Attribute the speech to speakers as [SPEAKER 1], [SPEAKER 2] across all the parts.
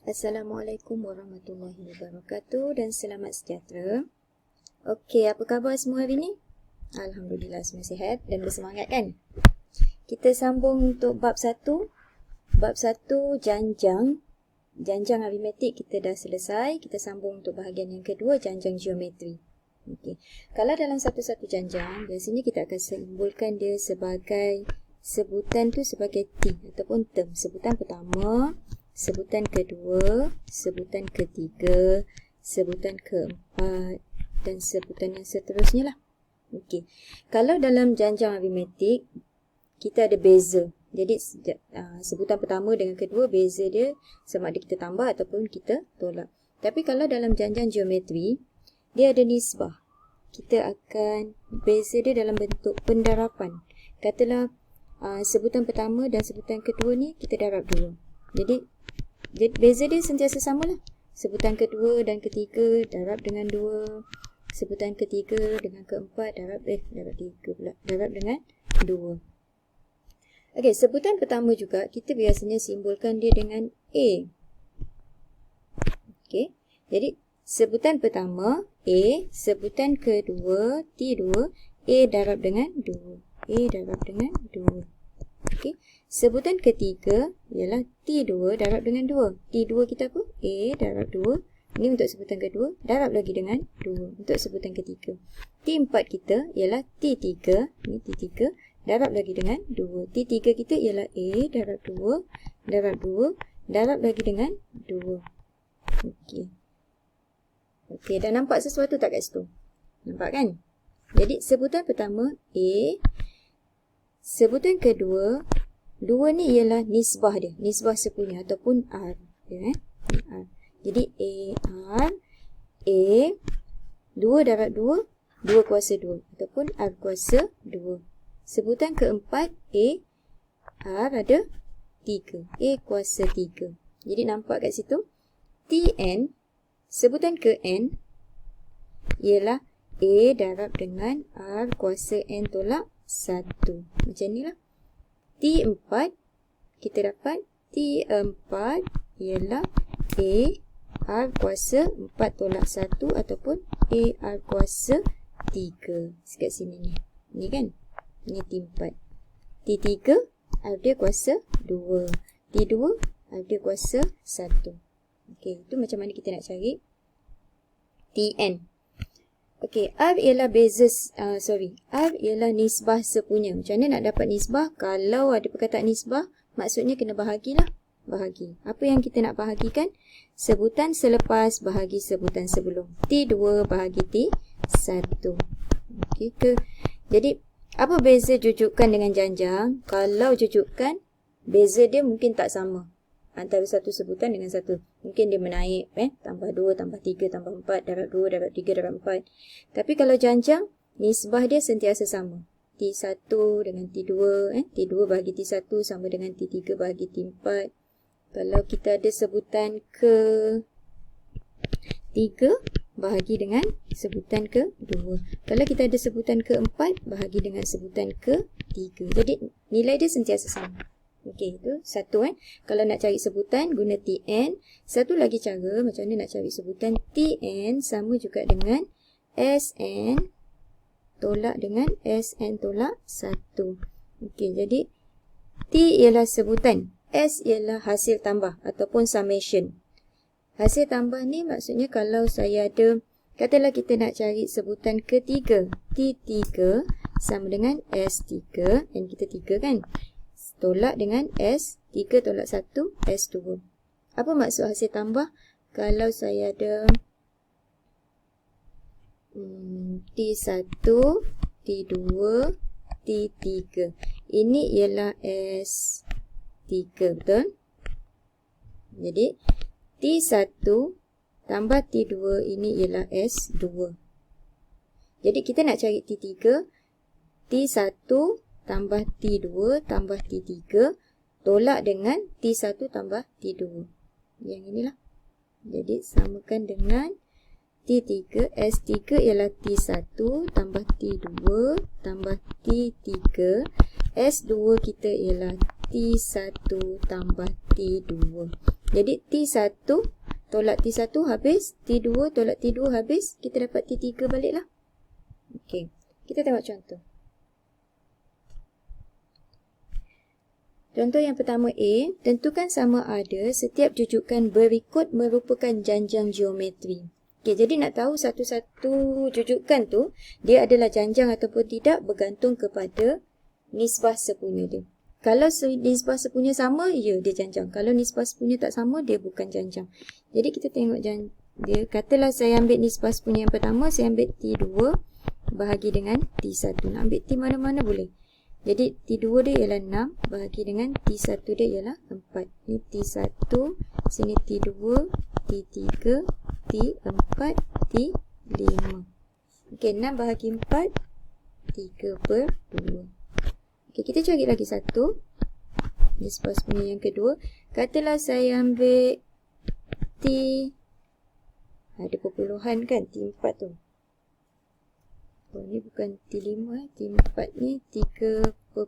[SPEAKER 1] Assalamualaikum warahmatullahi wabarakatuh dan selamat sejahtera. Okey, apa khabar semua hari ni? Alhamdulillah semua sihat dan bersemangat kan? Kita sambung untuk bab 1. Bab 1 janjang. Janjang aritmetik kita dah selesai. Kita sambung untuk bahagian yang kedua, janjang geometri. Okey. Kalau dalam satu-satu janjang, biasanya kita akan simbolkan dia sebagai sebutan tu sebagai T ataupun term. Sebutan pertama, sebutan kedua, sebutan ketiga, sebutan keempat dan sebutan yang seterusnya lah. Okey. Kalau dalam janjang aritmetik kita ada beza. Jadi sebutan pertama dengan kedua beza dia sama ada kita tambah ataupun kita tolak. Tapi kalau dalam janjang geometri dia ada nisbah. Kita akan beza dia dalam bentuk pendarapan. Katalah sebutan pertama dan sebutan kedua ni kita darab 2. Jadi beza dia sentiasa sama lah. Sebutan kedua dan ketiga darab dengan 2. Sebutan ketiga dengan keempat darab 3 pula. Darab dengan 2. Okey, sebutan pertama juga kita biasanya simbolkan dia dengan A. Okey. Jadi sebutan pertama A, sebutan kedua T2, A darab dengan 2. A darab dengan 2. Okey. Sebutan ketiga ialah T2 darab dengan 2. T2 kita apa? A darab 2. Ini untuk sebutan kedua. Darab lagi dengan 2 untuk sebutan ketiga. T4 kita ialah T3. Ini T3. Darab lagi dengan 2. T3 kita ialah A darab 2. Darab 2. Darab lagi dengan 2. Okey. Okey, dah nampak sesuatu tak kat situ? Nampak kan? Jadi sebutan pertama A. Sebutan kedua 2 ni ialah nisbah dia, nisbah sepunya ataupun R. Ya, R. Jadi AR, A, 2 darab 2, 2 kuasa 2 ataupun R kuasa 2. Sebutan keempat A, R ada 3, A kuasa 3. Jadi nampak kat situ, TN, sebutan ke N ialah A darab dengan R kuasa N tolak 1. Macam ni lah. T4 kita dapat T4 ialah A R kuasa 4 tolak 1 ataupun A R kuasa 3. Sekat sini ni. Ni kan? Ni T4. T3 R dia kuasa 2. T2 R dia kuasa 1. Okey, itu macam mana kita nak cari TN. Okey, R ialah R ialah nisbah sepunya. Macam mana nak dapat nisbah? Kalau ada perkataan nisbah, maksudnya kena bahagilah. Bahagi. Apa yang kita nak bahagikan? Sebutan selepas bahagi sebutan sebelum. T2 bahagi T1. Okey ke? Jadi, apa beza jujukan dengan janjang? Kalau jujukan, beza dia mungkin tak sama antara satu sebutan dengan satu. Mungkin dia menaik, tambah 2, tambah 3, tambah 4, darab 2, darab 3, darab 4. Tapi kalau janjang, nisbah dia sentiasa sama. T1 dengan T2, T2 bahagi T1 sama dengan T3 bahagi T4. Kalau kita ada sebutan ke 3, bahagi dengan sebutan ke 2. Kalau kita ada sebutan ke 4, bahagi dengan sebutan ke 3. Jadi, nilai dia sentiasa sama. Okey, itu satu Kalau nak cari sebutan, guna TN. Satu lagi cara, macam mana nak cari sebutan TN sama juga dengan SN tolak dengan SN tolak 1. Okey, jadi T ialah sebutan. S ialah hasil tambah ataupun summation. Hasil tambah ni maksudnya kalau saya ada, katalah kita nak cari sebutan ketiga. T3 sama dengan S3. Dan kita 3 kan? Tolak dengan S, 3 tolak 1, S2. Apa maksud hasil tambah? Kalau saya ada T1, T2, T3. Ini ialah S3, betul? Jadi, T1 tambah T2 ini ialah S2. Jadi, kita nak cari T3, T1 tambah T2 tambah T3 tolak dengan T1 tambah T2. Yang inilah. Jadi samakan dengan T3. S3 ialah T1 tambah T2 tambah T3. S2 kita ialah T1 tambah T2. Jadi T1 tolak T1 habis, T2 tolak T2 habis, kita dapat T3 balik lah. Okey, kita tengok contoh. Contoh yang pertama A, tentukan sama ada setiap jujukan berikut merupakan janjang geometri. Okey, jadi nak tahu satu-satu jujukan tu, dia adalah janjang ataupun tidak bergantung kepada nisbah sepunya dia. Kalau nisbah sepunya sama, ya dia janjang. Kalau nisbah sepunya tak sama, dia bukan janjang. Jadi kita tengok dia. Katalah saya ambil nisbah sepunya yang pertama, saya ambil T2 bahagi dengan T1. Nak ambil T mana-mana boleh. Jadi T2 dia ialah 6 bahagi dengan T1 dia ialah 4. Ini T1, sini T2, T3, T4, T5. Okey, 6 bahagi 4, 3/2. Okey, kita cari lagi satu. Nisbah sepunya yang kedua. Katalah saya ambil T, ada perpuluhan kan, T4 tu. Oh, ni bukan T5, T4 ni 13.5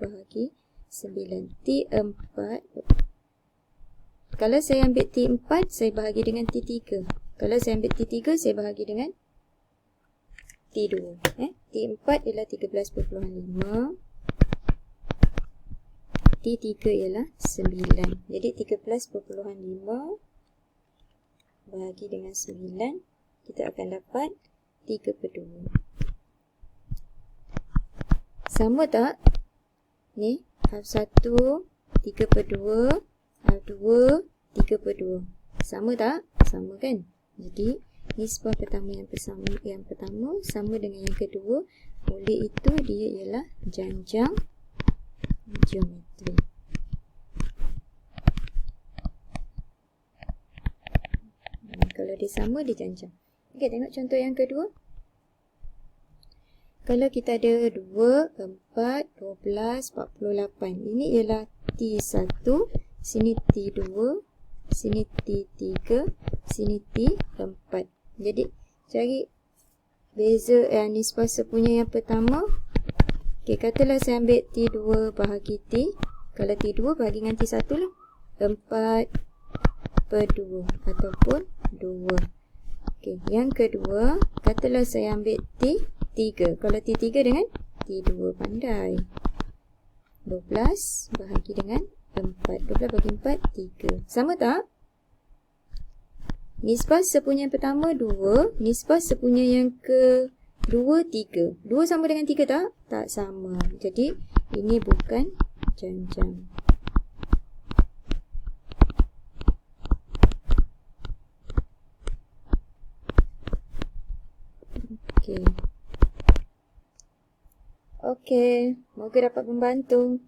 [SPEAKER 1] bahagi 9. T4. Kalau saya ambil T4, saya bahagi dengan T3. Kalau saya ambil T3, saya bahagi dengan T2. T4 ialah 13.5. T3 ialah 9. Jadi 13.5 bahagi dengan 9, kita akan dapat 3/2. Sama tak? Ni, F1, 3/2, F2, 3/2. Sama tak? Sama kan? Jadi, nisbah pertama yang pertama sama dengan yang kedua. Oleh itu, dia ialah janjang geometri. Kalau dia sama, dia janjang. Okey, tengok contoh yang kedua. Kalau kita ada 2, 4, 12, 48. Ini ialah T1, sini T2, sini T3, sini T4. Jadi, cari beza nisbah sepunya yang pertama. Okey, katalah saya ambil T2 bahagi T. Kalau T2 bahagi dengan T1 lah. 4/2 ataupun 2. Okey, yang kedua, katalah saya ambil T3. Kalau T3 dengan T2, pandai. 12 bahagi dengan 4. 12 bahagi 4, 3. Sama tak? Nisbah sepunya yang pertama 2, nisbah sepunya yang kedua 3. 2 sama dengan 3 tak? Tak sama. Jadi, ini bukan janjang. Okey, moga dapat membantu.